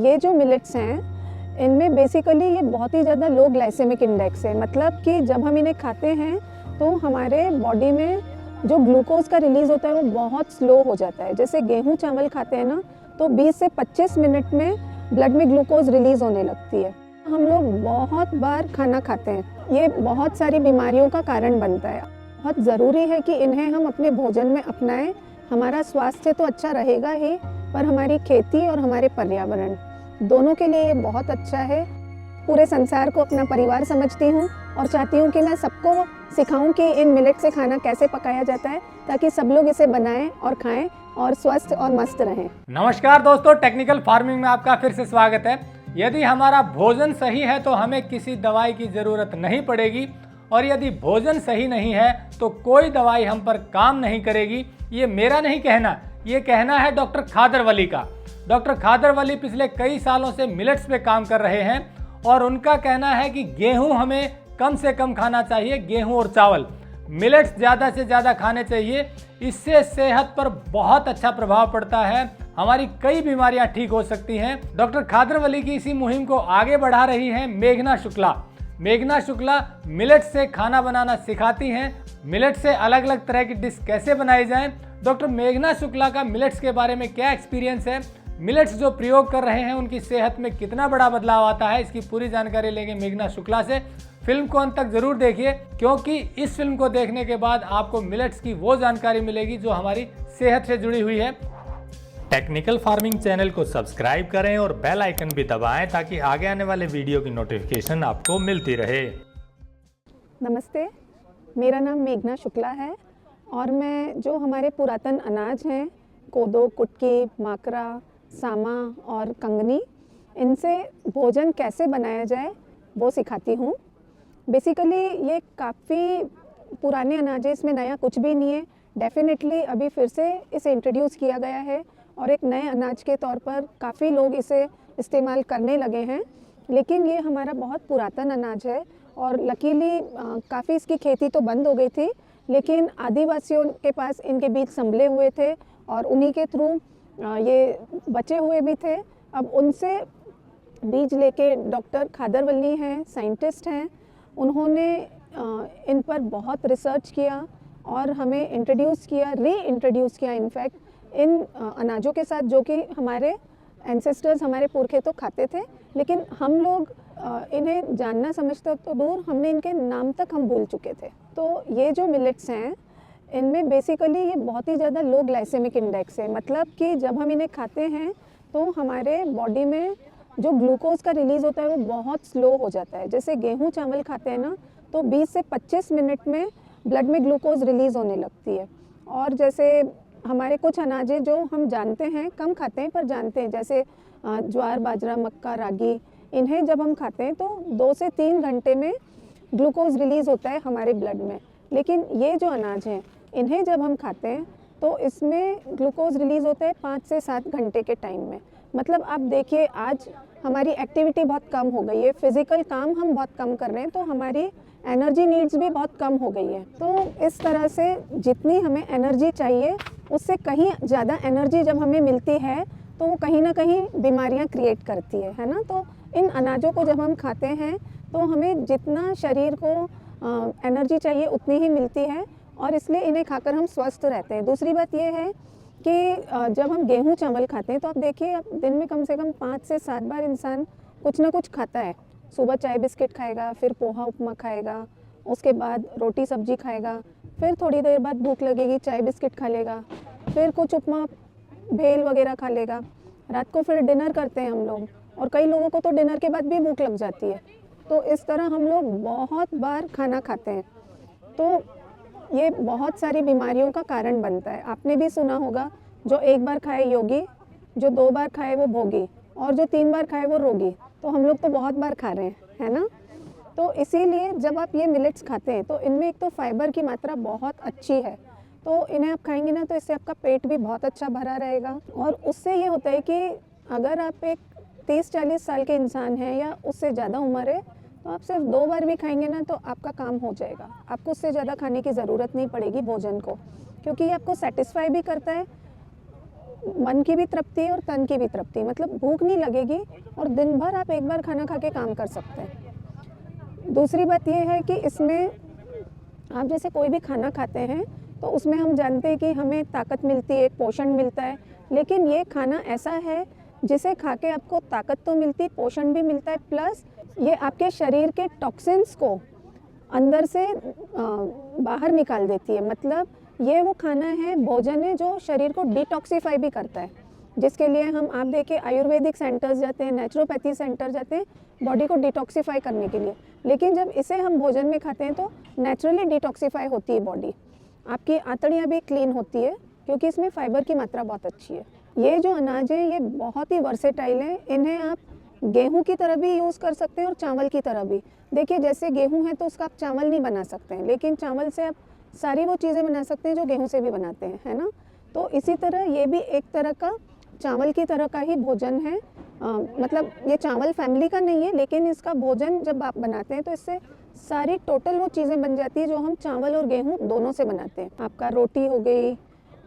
ये जो मिलेट्स हैं इनमें बेसिकली ये बहुत ही ज़्यादा लो ग्लाइसेमिक इंडेक्स है। मतलब कि जब हम इन्हें खाते हैं तो हमारे बॉडी में जो ग्लूकोज का रिलीज़ होता है वो बहुत स्लो हो जाता है। जैसे गेहूं चावल खाते हैं ना तो 20 से 25 मिनट में ब्लड में ग्लूकोज रिलीज़ होने लगती है। हम लोग बहुत बार खाना खाते हैं, ये बहुत सारी बीमारियों का कारण बनता है। बहुत ज़रूरी है कि इन्हें हम अपने भोजन में अपनाएं। हमारा स्वास्थ्य तो अच्छा रहेगा ही, पर हमारी खेती और हमारे पर्यावरण दोनों के लिए ये बहुत अच्छा है। पूरे संसार को अपना परिवार समझती हूँ और चाहती हूँ कि मैं सबको सिखाऊं कि इन मिलेट से खाना कैसे पकाया जाता है, ताकि सब लोग इसे बनाएं और खाएं और स्वस्थ और मस्त रहें। नमस्कार दोस्तों, टेक्निकल फार्मिंग में आपका फिर से स्वागत है। यदि हमारा भोजन सही है तो हमें किसी दवाई की ज़रूरत नहीं पड़ेगी, और यदि भोजन सही नहीं है तो कोई दवाई हम पर काम नहीं करेगी। ये मेरा नहीं कहना, ये कहना है डॉक्टर खादर वली का। डॉक्टर खादर वली पिछले कई सालों से मिलेट्स पे काम कर रहे हैं और उनका कहना है कि गेहूं हमें कम से कम खाना चाहिए, गेहूं और चावल। मिलेट्स ज़्यादा से ज़्यादा खाने चाहिए, इससे सेहत पर बहुत अच्छा प्रभाव पड़ता है, हमारी कई बीमारियां ठीक हो सकती हैं। डॉक्टर खादर वली की इसी मुहिम को आगे बढ़ा रही हैं मेघना शुक्ला। मेघना शुक्ला मिलेट्स से खाना बनाना सिखाती हैं। मिलेट्स से अलग अलग तरह की डिश कैसे बनाई जाएं, डॉक्टर मेघना शुक्ला का मिलेट्स के बारे में क्या एक्सपीरियंस है, मिलेट्स जो प्रयोग कर रहे हैं उनकी सेहत में कितना बड़ा बदलाव आता है, इसकी पूरी जानकारी लेंगे मेघना शुक्ला से। फिल्म को अंत तक जरूर देखिए, क्योंकि इस फिल्म को देखने के बाद आपको मिलेट्स की वो जानकारी मिलेगी जो हमारी सेहत से जुड़ी हुई है। टेक्निकल फार्मिंग चैनल को सब्सक्राइब करें और बेल आइकन भी दबाएं ताकि आगे आने वाले वीडियो की नोटिफिकेशन आपको मिलती रहे। नमस्ते, मेरा नाम मेघना शुक्ला है और मैं जो हमारे पुरातन अनाज हैं, कोदो, कुटकी, माकरा, सामा और कंगनी, इनसे भोजन कैसे बनाया जाए वो सिखाती हूँ। बेसिकली ये काफ़ी पुराने अनाज है, इसमें नया कुछ भी नहीं है। डेफिनेटली अभी फिर से इसे इंट्रोड्यूस किया गया है और एक नए अनाज के तौर पर काफ़ी लोग इसे इस्तेमाल करने लगे हैं, लेकिन ये हमारा बहुत पुरातन अनाज है और लकीली काफ़ी इसकी खेती तो बंद हो गई थी, लेकिन आदिवासियों के पास इनके बीज संभले हुए थे और उन्हीं के थ्रू ये बचे हुए भी थे। अब उनसे बीज लेके डॉक्टर खादर वली हैं, साइंटिस्ट हैं, उन्होंने इन पर बहुत रिसर्च किया और हमें इंट्रोड्यूस किया, री-इंट्रोड्यूस किया इनफैक्ट इन अनाजों के साथ, जो कि हमारे एंसेस्टर्स, हमारे पुरखे तो खाते थे, लेकिन हम लोग इन्हें जानना समझते तो दूर, हमने इनके नाम तक हम भूल चुके थे। तो ये जो मिलेट्स हैं इनमें बेसिकली ये बहुत ही ज़्यादा लो ग्लाइसेमिक इंडेक्स है। मतलब कि जब हम इन्हें खाते हैं तो हमारे बॉडी में जो ग्लूकोज का रिलीज़ होता है वो बहुत स्लो हो जाता है। जैसे गेहूं चावल खाते हैं ना तो 20 से 25 मिनट में ब्लड में ग्लूकोज रिलीज़ होने लगती है। और जैसे हमारे कुछ अनाज जो हम जानते हैं, कम खाते हैं पर जानते हैं, जैसे ज्वार, बाजरा, मक्का, रागी, इन्हें जब हम खाते हैं तो 2 से 3 घंटे में ग्लूकोज रिलीज़ होता है हमारे ब्लड में। लेकिन ये जो अनाज हैं इन्हें जब हम खाते हैं तो इसमें ग्लूकोज रिलीज़ होता है 5 से 7 घंटे के टाइम में। मतलब आप देखिए, आज हमारी एक्टिविटी बहुत कम हो गई है, फिज़िकल काम हम बहुत कम कर रहे हैं, तो हमारी एनर्जी नीड्स भी बहुत कम हो गई है। तो इस तरह से जितनी हमें एनर्जी चाहिए उससे कहीं ज़्यादा एनर्जी जब हमें मिलती है तो वो कहीं ना कहीं बीमारियां क्रिएट करती है ना। तो इन अनाजों को जब हम खाते हैं तो हमें जितना शरीर को एनर्जी चाहिए उतनी ही मिलती है और इसलिए इन्हें खाकर हम स्वस्थ रहते हैं। दूसरी बात यह है कि जब हम गेहूं चावल खाते हैं तो आप देखिए, दिन में कम से कम 5 से 7 बार इंसान कुछ ना कुछ खाता है। सुबह चाय बिस्किट खाएगा, फिर पोहा उपमा खाएगा, उसके बाद रोटी सब्जी खाएगा, फिर थोड़ी देर बाद भूख लगेगी, चाय बिस्किट खा लेगा, फिर कुछ उपमा भेल वगैरह खा लेगा, रात को फिर डिनर करते हैं हम लोग, और कई लोगों को तो डिनर के बाद भी भूख लग जाती है। तो इस तरह हम लोग बहुत बार खाना खाते हैं, तो ये बहुत सारी बीमारियों का कारण बनता है। आपने भी सुना होगा, जो 1 बार खाए योगी, जो 2 बार खाए वो भोगी, और जो 3 बार खाए वो रोगी। तो हम लोग तो बहुत बार खा रहे हैं, है ना। तो इसीलिए जब आप ये मिलेट्स खाते हैं तो इनमें एक तो फाइबर की मात्रा बहुत अच्छी है, तो इन्हें आप खाएंगे ना तो इससे आपका पेट भी बहुत अच्छा भरा रहेगा। और उससे ये होता है कि अगर आप एक 30-40 साल के इंसान हैं या उससे ज़्यादा उम्र है तो आप सिर्फ 2 बार भी खाएंगे ना तो आपका काम हो जाएगा। आपको उससे ज़्यादा खाने की ज़रूरत नहीं पड़ेगी भोजन को, क्योंकि ये आपको सेटिस्फाई भी करता है, मन की भी तृप्ति और तन की भी तृप्ति, मतलब भूख नहीं लगेगी और दिन भर आप एक बार खाना खा के काम कर सकते हैं। दूसरी बात ये है कि इसमें आप जैसे कोई भी खाना खाते हैं तो उसमें हम जानते हैं कि हमें ताकत मिलती है, पोषण मिलता है, लेकिन ये खाना ऐसा है जिसे खा के आपको ताकत तो मिलती, पोषण भी मिलता है, प्लस ये आपके शरीर के टॉक्सिन्स को अंदर से बाहर निकाल देती है। मतलब ये वो खाना है, भोजन है जो शरीर को डिटॉक्सिफाई भी करता है, जिसके लिए हम आप देखिए आयुर्वेदिक सेंटर्स जाते हैं, नेचुरोपैथी सेंटर जाते हैं बॉडी को डिटॉक्सिफाई करने के लिए। लेकिन जब इसे हम भोजन में खाते हैं तो नेचुरली डिटॉक्सिफाई होती है बॉडी, आपकी आंतड़ियाँ भी क्लीन होती है क्योंकि इसमें फाइबर की मात्रा बहुत अच्छी है। ये जो अनाज है ये बहुत ही वर्सेटाइल है, इन्हें आप गेहूं की तरह भी यूज़ कर सकते हैं और चावल की तरह भी। देखिए जैसे गेहूं है तो उसका आप चावल नहीं बना सकते हैं, लेकिन चावल से आप सारी वो चीज़ें बना सकते हैं जो गेहूं से भी बनाते हैं, है ना। तो इसी तरह ये भी एक तरह का चावल की तरह का ही भोजन है। मतलब ये चावल फैमिली का नहीं है, लेकिन इसका भोजन जब आप बनाते हैं तो इससे सारी टोटल वो चीज़ें बन जाती है जो हम चावल और गेहूँ दोनों से बनाते हैं। आपका रोटी हो गई,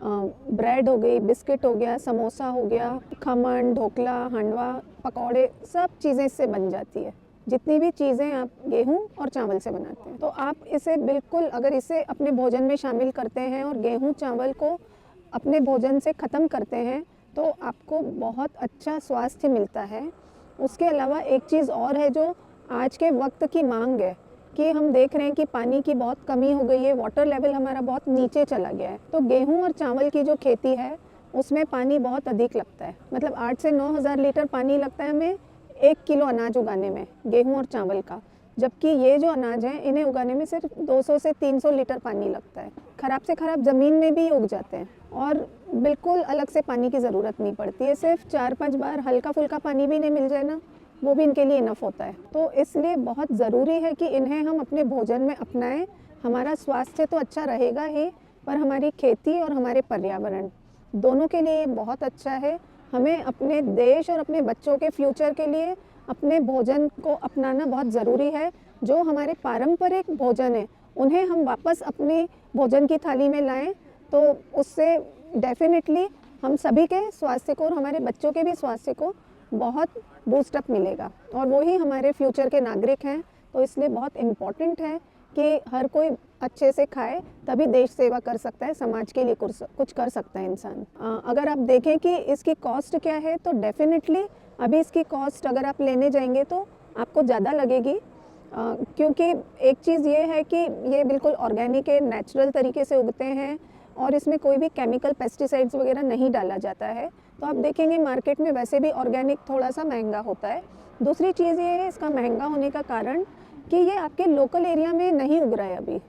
ब्रेड हो गई, बिस्किट हो गया, समोसा हो गया, खमन, ढोकला, हांडवा, पकौड़े, सब चीज़ें इससे बन जाती है। जितनी भी चीज़ें आप गेहूं और चावल से बनाते हैं, तो आप इसे बिल्कुल अगर इसे अपने भोजन में शामिल करते हैं और गेहूं चावल को अपने भोजन से ख़त्म करते हैं तो आपको बहुत अच्छा स्वास्थ्य मिलता है। उसके अलावा एक चीज़ और है जो आज के वक्त की मांग है कि हम देख रहे हैं कि पानी की बहुत कमी हो गई है, वाटर लेवल हमारा बहुत नीचे चला गया है। तो गेहूं और चावल की जो खेती है उसमें पानी बहुत अधिक लगता है, मतलब 8 से 9 हज़ार लीटर पानी लगता है हमें 1 किलो अनाज उगाने में, गेहूं और चावल का। जबकि ये जो अनाज है इन्हें उगाने में सिर्फ 200 से 300 लीटर पानी लगता है। ख़राब से ख़राब ज़मीन में भी उग जाते हैं और बिल्कुल अलग से पानी की ज़रूरत नहीं पड़ती है। सिर्फ 4-5 बार हल्का फुल्का पानी भी नहीं मिल जाए ना, वो भी इनके लिए इनफ होता है। तो इसलिए बहुत ज़रूरी है कि इन्हें हम अपने भोजन में अपनाएं। हमारा स्वास्थ्य तो अच्छा रहेगा ही, पर हमारी खेती और हमारे पर्यावरण दोनों के लिए ये बहुत अच्छा है। हमें अपने देश और अपने बच्चों के फ्यूचर के लिए अपने भोजन को अपनाना बहुत ज़रूरी है। जो हमारे पारंपरिक भोजन है उन्हें हम वापस अपनी भोजन की थाली में लाएं तो उससे डेफिनेटली हम सभी के स्वास्थ्य को और हमारे बच्चों के भी स्वास्थ्य को बहुत बूस्टअप मिलेगा, और वो ही हमारे फ्यूचर के नागरिक हैं। तो इसलिए बहुत इम्पॉर्टेंट है कि हर कोई अच्छे से खाए, तभी देश सेवा कर सकता है, समाज के लिए कुछ कर सकता है इंसान। अगर आप देखें कि इसकी कॉस्ट क्या है तो डेफिनेटली अभी इसकी कॉस्ट अगर आप लेने जाएंगे तो आपको ज़्यादा लगेगी, क्योंकि एक चीज़ ये है कि ये बिल्कुल ऑर्गेनिक है, नेचुरल तरीके से उगते हैं और इसमें कोई भी केमिकल पेस्टिसाइड्स वगैरह नहीं डाला जाता है। तो आप देखेंगे मार्केट में वैसे भी ऑर्गेनिक थोड़ा सा महंगा होता है। दूसरी चीज़ ये है इसका महंगा होने का कारण कि ये आपके लोकल एरिया में नहीं उग रहा है अभी,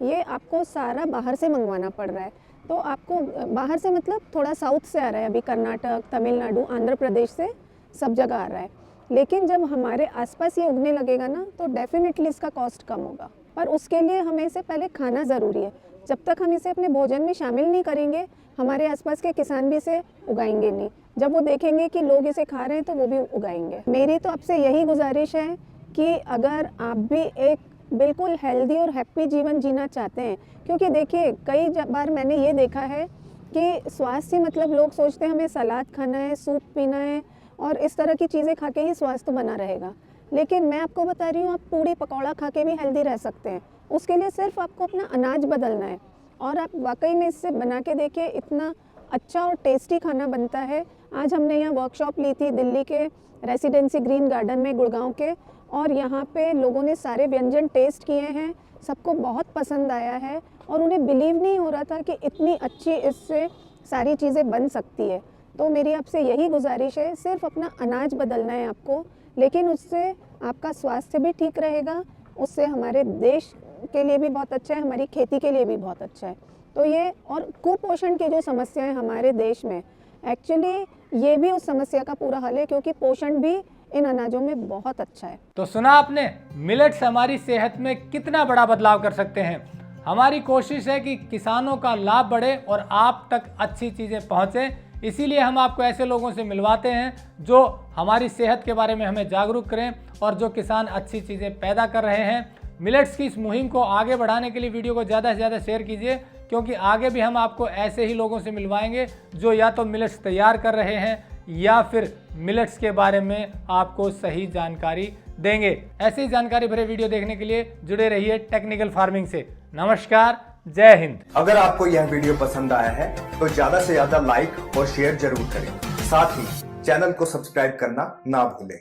ये आपको सारा बाहर से मंगवाना पड़ रहा है। तो आपको बाहर से मतलब थोड़ा साउथ से आ रहा है, अभी कर्नाटक, तमिलनाडु, आंध्र प्रदेश से सब जगह आ रहा है। लेकिन जब हमारे आसपास ये उगने लगेगा ना तो डेफिनेटली इसका कॉस्ट कम होगा, पर उसके लिए हमें इसे पहले खाना ज़रूरी है। जब तक हम इसे अपने भोजन में शामिल नहीं करेंगे हमारे आसपास के किसान भी इसे उगाएंगे नहीं। जब वो देखेंगे कि लोग इसे खा रहे हैं तो वो भी उगाएंगे। मेरी तो आपसे यही गुजारिश है कि अगर आप भी एक बिल्कुल हेल्दी और हैप्पी जीवन जीना चाहते हैं, क्योंकि देखिए कई बार मैंने ये देखा है कि स्वास्थ्य मतलब लोग सोचते हैं हमें सलाद खाना है, सूप पीना है और इस तरह की चीज़ें खा के ही स्वास्थ्य बना रहेगा। लेकिन मैं आपको बता रही हूँ आप पूड़ी पकौड़ा खा के भी हेल्दी रह सकते हैं। उसके लिए सिर्फ आपको अपना अनाज बदलना है और आप वाकई में इससे बना के देखिए, इतना अच्छा और टेस्टी खाना बनता है। आज हमने यहाँ वर्कशॉप ली थी दिल्ली के रेसिडेंसी ग्रीन गार्डन में गुड़गांव के, और यहाँ पे लोगों ने सारे व्यंजन टेस्ट किए हैं, सबको बहुत पसंद आया है और उन्हें बिलीव नहीं हो रहा था कि इतनी अच्छी इससे सारी चीज़ें बन सकती है। तो मेरी आपसे यही गुजारिश है, सिर्फ अपना अनाज बदलना है आपको, लेकिन उससे आपका स्वास्थ्य भी ठीक रहेगा, उससे हमारे देश के लिए भी बहुत अच्छा है, हमारी खेती के लिए भी बहुत अच्छा है। तो ये और कुपोषण की जो समस्या है हमारे देश में, एक्चुअली ये भी उस समस्या का पूरा हल है, क्योंकि पोषण भी इन अनाजों में बहुत अच्छा है। तो सुना आपने, मिलेट्स हमारी सेहत में कितना बड़ा बदलाव कर सकते हैं। हमारी कोशिश है कि किसानों का लाभ बढ़े और आप तक अच्छी चीज़ें पहुँचें, इसीलिए हम आपको ऐसे लोगों से मिलवाते हैं जो हमारी सेहत के बारे में हमें जागरूक करें और जो किसान अच्छी चीज़ें पैदा कर रहे हैं। मिलेट्स की इस मुहिम को आगे बढ़ाने के लिए वीडियो को ज़्यादा से ज़्यादा शेयर कीजिए, क्योंकि आगे भी हम आपको ऐसे ही लोगों से मिलवाएंगे जो या तो मिलेट्स तैयार कर रहे हैं या फिर मिलेट्स के बारे में आपको सही जानकारी देंगे। ऐसी जानकारी भरे वीडियो देखने के लिए जुड़े रहिए टेक्निकल फार्मिंग से। नमस्कार, जय हिंद। अगर आपको यह वीडियो पसंद आया है तो ज्यादा से ज्यादा लाइक और शेयर जरूर करें। साथ ही चैनल को सब्सक्राइब करना ना भूलें।